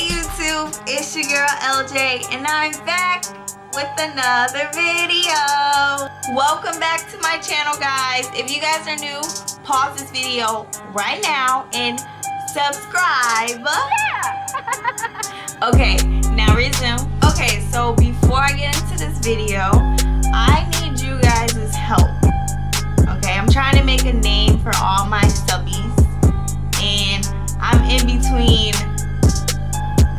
Hey YouTube, it's your girl LJ and I'm back with another video. Welcome back to my channel, guys. If you guys are new, pause this video right now and subscribe. Yeah. Okay, now resume. Okay, so before I get into this video, I need you guys' help. Okay, I'm trying to make a name for all my subbies and I'm in between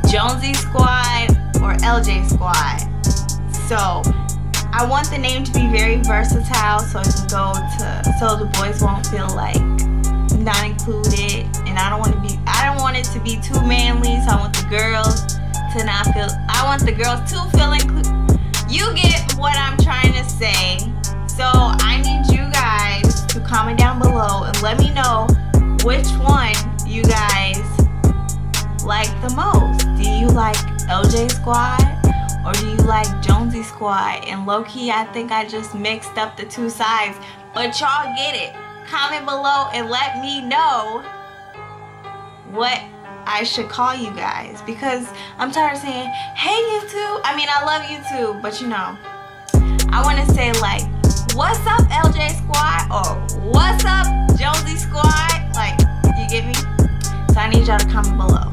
Jonesy Squad or LJ Squad. So I want the name to be very versatile so it can go to, so the boys won't feel like not included, and I don't want it to be too manly, so I want the girls to not feel, I want the girls to feel included. You get what I'm trying to say. So I need you guys to comment down below and let me know which one you guys like the most. Do you like LJ Squad or do you like Jonesy Squad? And low-key, I think I just mixed up the two sides, but y'all get it. Comment below and let me know what I should call you guys, because I'm tired of saying, hey YouTube. I mean, I love YouTube, but you know, I want to say like, what's up LJ Squad or what's up Jonesy Squad? Like, you get me? So I need y'all to comment below.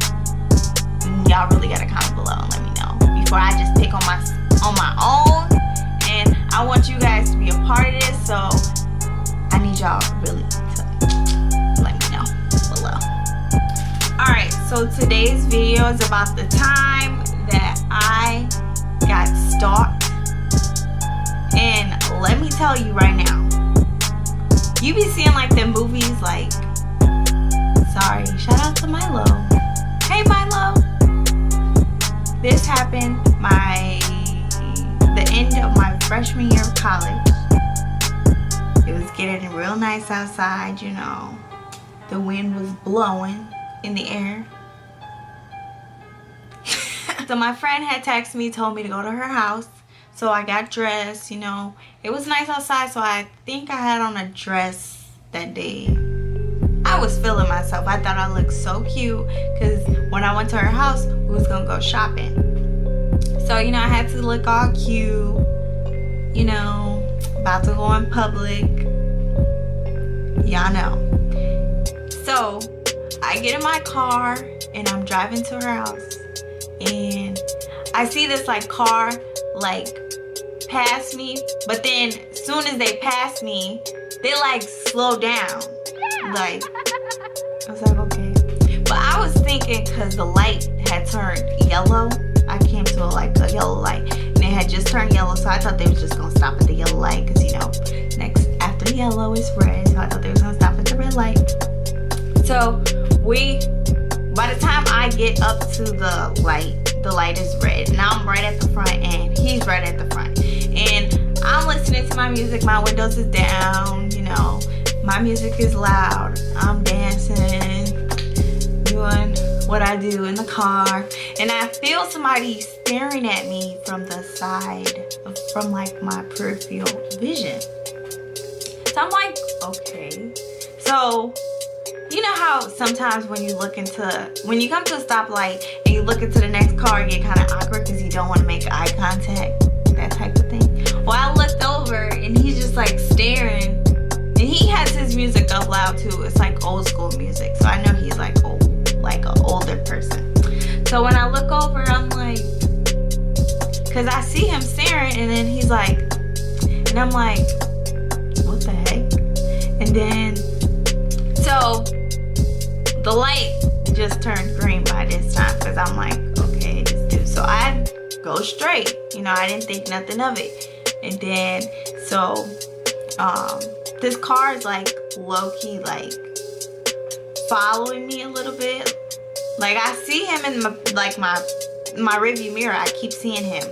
Y'all really gotta comment below and let me know before I just pick on my own. And I want you guys to be a part of this, so I need y'all really to let me know below. Alright, so today's video is about the time that I got stalked. And let me tell you right now, you be seeing like the movies like, sorry, shout out to Milo. Hey Milo. This happened the end of my freshman year of college. It was getting real nice outside, you know. The wind was blowing in the air. So my friend had texted me, told me to go to her house. So I got dressed, you know. It was nice outside, so I think I had on a dress that day. I was feeling myself. I thought I looked so cute because when I went to her house, we was gonna go shopping. So, you know, I had to look all cute, you know, about to go in public. Y'all know. So I get in my car and I'm driving to her house and I see this like car like pass me, but then as soon as they pass me, they like slow down. Like, I was like, okay. But I was thinking because the light had turned yellow. I came to like a yellow light and it had just turned yellow, so I thought they was just gonna stop at the yellow light because, you know, next after yellow is red, so I thought they was gonna stop at the red light. So by the time I get up to the light is red. Now I'm right at the front and he's right at the front. And I'm listening to my music, my windows is down, you know, my music is loud. I'm dancing, doing what I do in the car. And I feel somebody staring at me from the side, from like my peripheral vision. So I'm like, okay. So, you know how sometimes when you come to a stoplight and you look into the next car, you get kind of awkward because you don't want to make eye contact, that type of thing. Well, I looked over and he's just like staring, and he has his music up loud too. It's like old school music, so I know he's like old, like an older person. So when I look over, I'm like, because I see him staring, and then he's like, and I'm like, what the heck? And then, so the light just turned green by this time because I'm like, okay, this dude. So I go straight, you know, I didn't think nothing of it. And then, so, this car is like low-key like following me a little bit. Like I see him in my rearview mirror. I keep seeing him.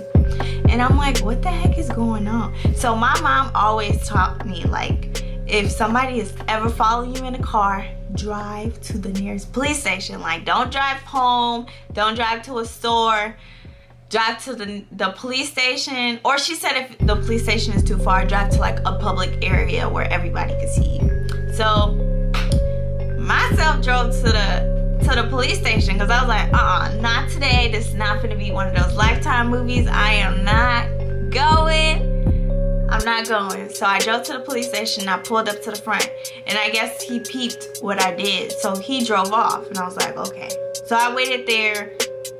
And I'm like, what the heck is going on? So my mom always taught me, like, if somebody is ever following you in a car, drive to the nearest police station. Like, don't drive home, don't drive to a store, drive to the police station. Or she said if the police station is too far, drive to like a public area where everybody can see you. So myself drove to to the police station because I was like, not today. This is not gonna be one of those Lifetime movies. I am not going. I'm not going. So I drove to the police station. I pulled up to the front, and I guess he peeped what I did. So he drove off, and I was like, okay. So I waited there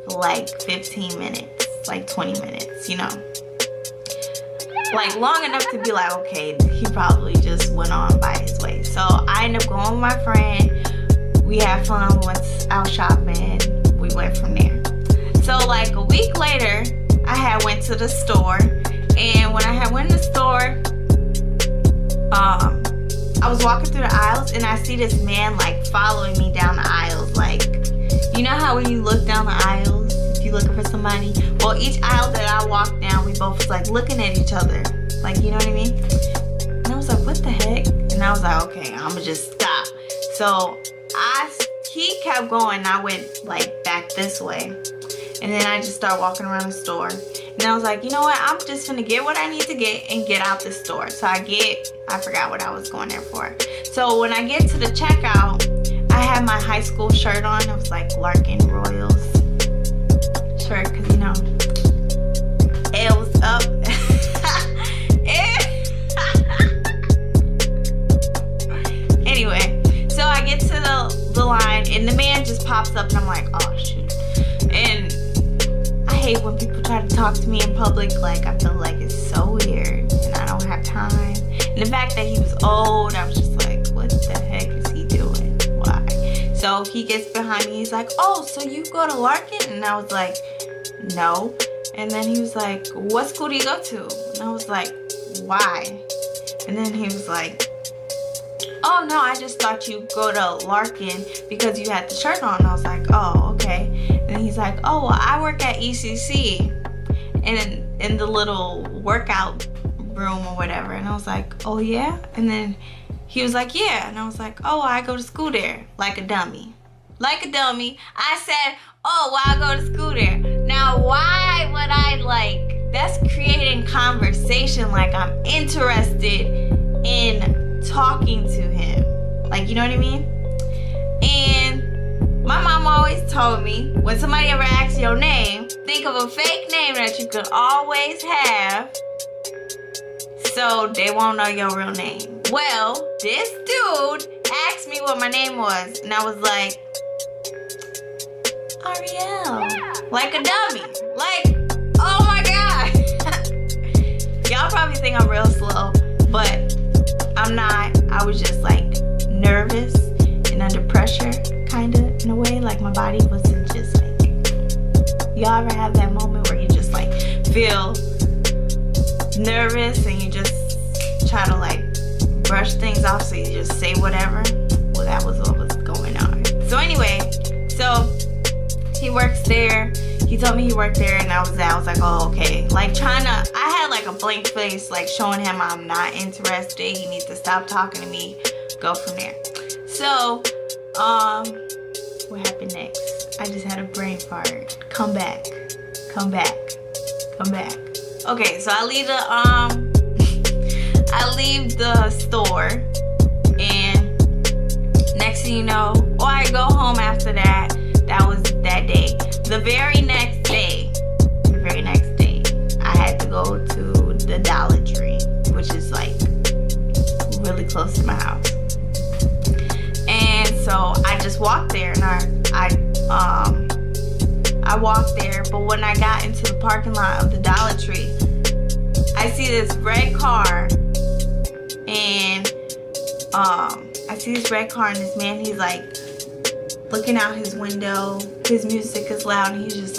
for like 15 minutes, like 20 minutes, you know. Like long enough to be like, okay, he probably just went on by his way. So I ended up going with my friend. We had fun, we went out shopping, we went from there. So like a week later, I had went to the store, and when I had went to the store, I was walking through the aisles, and I see this man like following me down the aisles. Like, you know how when you look down the aisles, if you're looking for somebody? Well, each aisle that I walked down, we both was like looking at each other. Like, you know what I mean? And I was like, what the heck? And I was like, okay, I'ma just stop. So he kept going, and I went like back this way. And then I just started walking around the store. And I was like, you know what? I'm just gonna get what I need to get and get out the store. So I forgot what I was going there for. So when I get to the checkout, I had my high school shirt on. It was like Larkin Royals shirt, because you know, it was up. Anyway, so I get to the line, and the man just pops up, and I'm like, oh shoot. And I hate when people try to talk to me in public. Like, I feel like it's so weird, and I don't have time. And the fact that he was old, I was just like, what the heck is he doing? Why? So he gets behind me, he's like, oh, so you go to Larkin? And I was like, no. And then he was like, what school do you go to? And I was like, why? And then he was like, oh no, I just thought you go to Larkin because you had the shirt on. And I was like, oh, okay. And he's like, oh, well, I work at ECC and in the little workout room or whatever. And I was like, oh yeah? And then he was like, yeah. And I was like, oh, I go to school there. Like a dummy. Like a dummy. I said, oh, well, I go to school there. Now, why would I that's creating conversation, like I'm interested in talking to him. Like, you know what I mean? And my mom always told me, when somebody ever asks your name, think of a fake name that you could always have so they won't know your real name. Well, this dude asked me what my name was, and I was like, Ariel. Yeah. Like a dummy. Like, oh my God. Y'all probably think I'm real slow, but I'm not. I was just like nervous and under pressure, kind of, in a way. Like my body wasn't just like, y'all ever have that moment where you just like feel nervous and you just try to like brush things off, so you just say whatever? Well, that was what was going on. So anyway, so he works there. He told me he worked there, and I was like, oh, okay. Like I had like a blank face, like showing him I'm not interested. He needs to stop talking to me. Go from there. So, what happened next? I just had a brain fart. Come back. Okay, so I leave the store, and next thing you know, or I go home after that. That was that day. The very next day, I had to go to the Dollar Tree, which is like really close to my house. And so I just walked there, and I walked there, but when I got into the parking lot of the Dollar Tree, I see this red car, and this man, he's like looking out his window. His music is loud, and he's just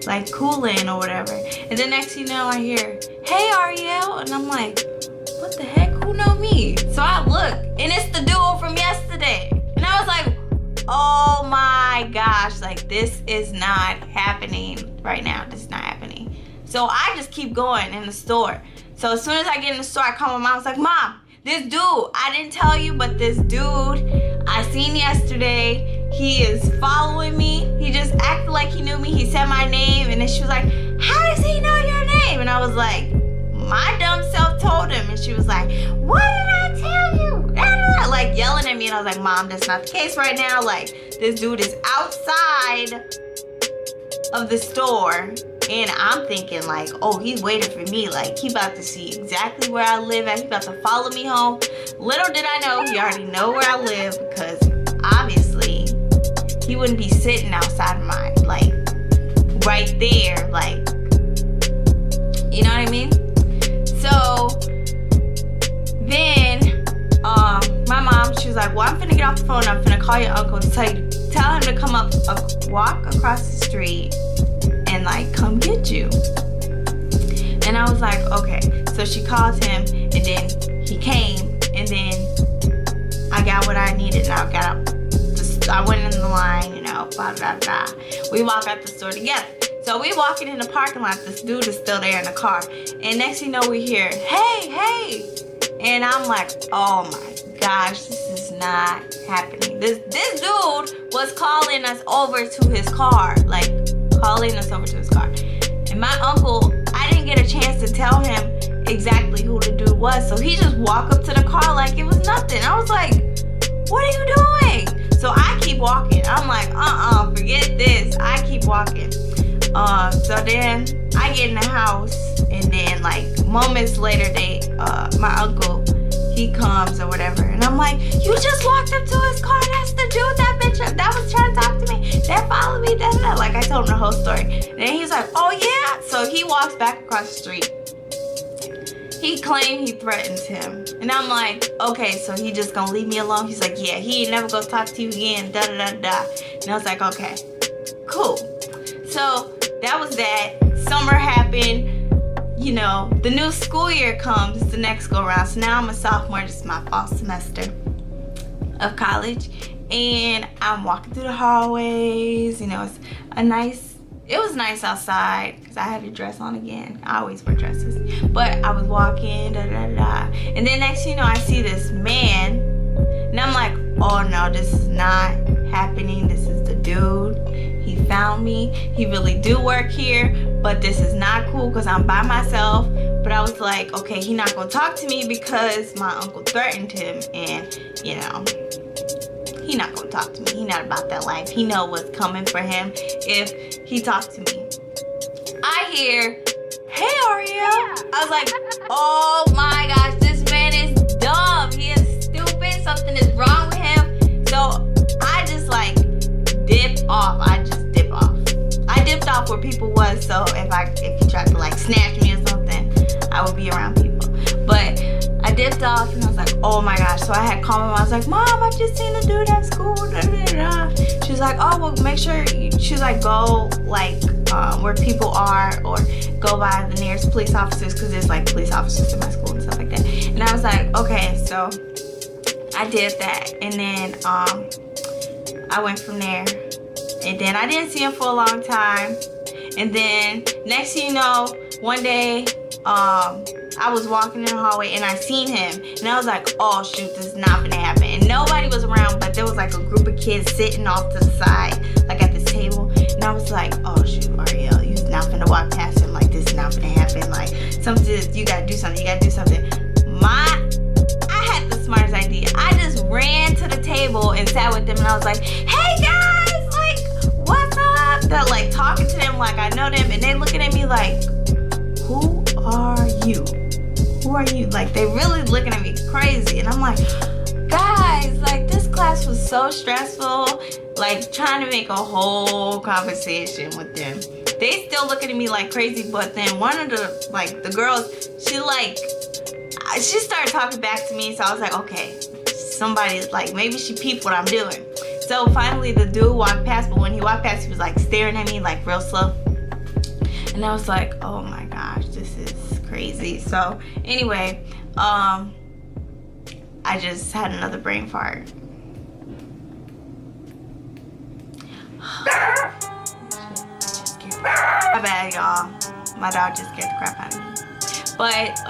like cooling or whatever. And then next thing you know, I hear, hey Ariel, and I'm like, what the heck, who know me? So I look, and it's the dude from yesterday. And I was like, oh my gosh, like this is not happening right now. This is not happening. So I just keep going in the store. So as soon as I get in the store, I call my mom. I was like, Mom, this dude, I didn't tell you, but this dude I seen yesterday, he is following me. He just acted like he knew me. He said my name, and then she was like, how does he know your name? And I was like, my dumb self told him. And she was like, what did I tell you? started like yelling at me, and I was like, Mom, that's not the case right now. Like, this dude is outside of the store, and I'm thinking like, oh, he's waiting for me. Like, he about to see exactly where I live at. He about to follow me home. Little did I know, he already know where I live, because obviously he wouldn't be sitting outside of mine, like right there, like, you know what I mean? So then my mom, she was like, well, I'm finna get off the phone, I'm finna call your uncle to tell him to come walk across the street and like come get you. And I was like, okay. So she called him, and then he came, and then I got what I needed, and I went in the line, you know, blah, blah, blah. We walk out the store together. So we walking in the parking lot, this dude is still there in the car, and next thing you know, we hear, hey, hey, and I'm like, oh my gosh, this is not happening. This dude was calling us over to his car, like calling us over to his car. And my uncle, I didn't get a chance to tell him exactly who the dude was, so he just walked up to the car like it was nothing. I was like, what are you doing? So I keep walking. I'm like, forget this. I keep walking. So then I get in the house, and then like moments later, my uncle, he comes or whatever, and I'm like, you just walked up to his car. That's the dude, that bitch that was trying to talk to me, that followed me, that. Like, I told him the whole story, and then he's like, oh yeah. So he walks back across the street. He claimed he threatens him, and I'm like, okay, so he just gonna leave me alone? He's like, yeah, he ain't never gonna talk to you again, da da da da. And I was like, okay, cool. So that was that. Summer happened. You know, the new school year comes, the next go around. So now I'm a sophomore. This is my fall semester of college, and I'm walking through the hallways. You know, it was nice outside because I had a dress on again. I always wear dresses, but I was walking, da da da, and then next thing you know, I see this man, and I'm like, oh no, this is not happening. This is the dude. He found me. He really do work here, but this is not cool because I'm by myself. But I was like, okay, he not gonna talk to me because my uncle threatened him, and you know, he not gonna talk to me. He not about that life. He know what's coming for him if he talks to me. I hear, hey Ariel. I was like, oh my gosh, this man is dumb. He is stupid. Something is wrong with him. So I just like dipped off. I dipped off where people was, so if he tried to like snatch me or something, I would be around people. But I dipped off, and I was like, oh my gosh. So I had called my mom. I was like, Mom, I just seen a dude at school, da, da, da. She was like, oh, well, make sure she was like, go like where people are, or go by the nearest police officers, because there's like police officers in my school and stuff like that. And I was like, okay. So I did that, and then I went from there. And then I didn't see him for a long time. And then next thing you know, one day I was walking in the hallway, and I seen him, and I was like, oh shoot, this is not gonna happen. And nobody was around, but there was like a group of kids sitting off to the side, like at this table. And I was like, oh shoot, Ariel, you're not gonna walk past him. Like, this is not gonna happen. Like, you gotta do something. You gotta do something. I had the smartest idea. I just ran to the table and sat with them, and I was like, hey guys, what's up? They're like talking to them like I know them, and they looking at me like, who are you? Who are you? Like, they really looking at me crazy. And I'm like, guys, like, this class was so stressful, like trying to make a whole conversation with them. They still looking at me like crazy. But then one of the girls, she started talking back to me. So I was like, okay, somebody's like, maybe she peeped what I'm doing. So finally the dude walked past, but when he walked past, he was like staring at me like real slow. And I was like, oh my gosh, this is crazy. So anyway, I just had another brain fart. My bad, y'all. My dog just scared the crap out of me. But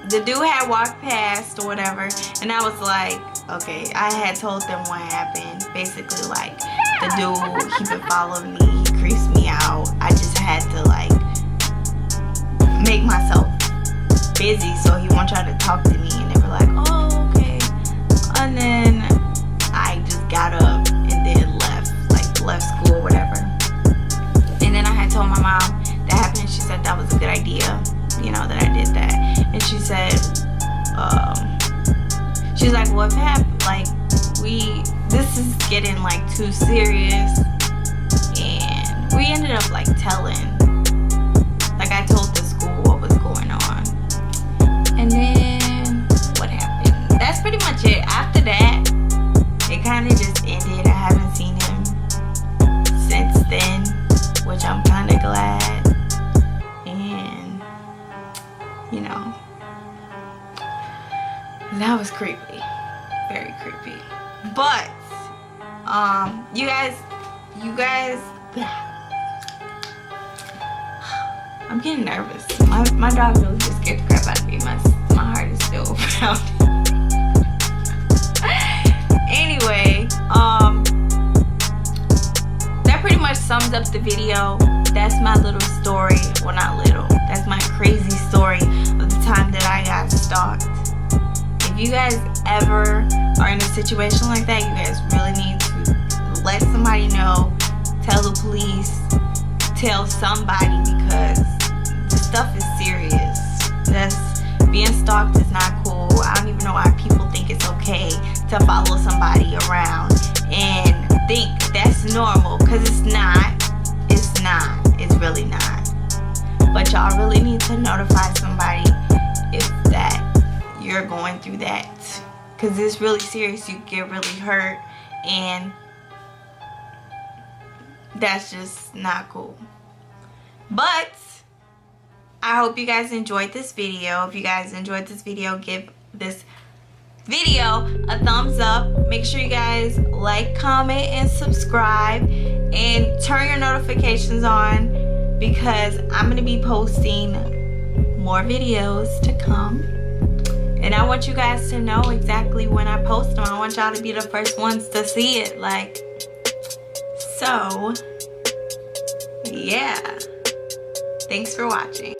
the dude had walked past or whatever, and I was like, okay, I had told them what happened. Basically, like, the dude, he been following me, he creeps me out. I just had to like make myself busy so he won't try to talk to me. And they were like, oh, okay. And then I just got up and then left school or whatever. And then I had told my mom that happened, and she said that was a good idea, you know, that I did that. And she said, she's like, well, if it happened, like, this is getting like too serious. And we ended up like telling, like I told the school what was going on. And then what happened? That's pretty much it. After that, it kind of just ended. I haven't seen him since then, which I'm kind of glad. And, you know, that was creepy. Very creepy. But, you guys, I'm getting nervous. My dog really just scared the crap out of me. My heart is still pounding. Anyway, that pretty much sums up the video. That's my little story. Well, not little. That's my crazy story of the time that I got stalked. If you guys ever are in a situation like that, you guys really need to let somebody know. Tell the police. Tell somebody, because the stuff is serious. Being stalked is not cool. I don't even know why people think it's okay to follow somebody around and think that's normal, because it's not. It's not. It's really not. But y'all really need to notify somebody if that you're going through that, because it's really serious. You get really hurt, and that's just not cool. But I hope you guys enjoyed this video. If you guys enjoyed this video, give this video a thumbs up. Make sure you guys like, comment, and subscribe, and turn your notifications on, because I'm going to be posting more videos to come. And I want you guys to know exactly when I post them. I want y'all to be the first ones to see it. Like, so, yeah. Thanks for watching.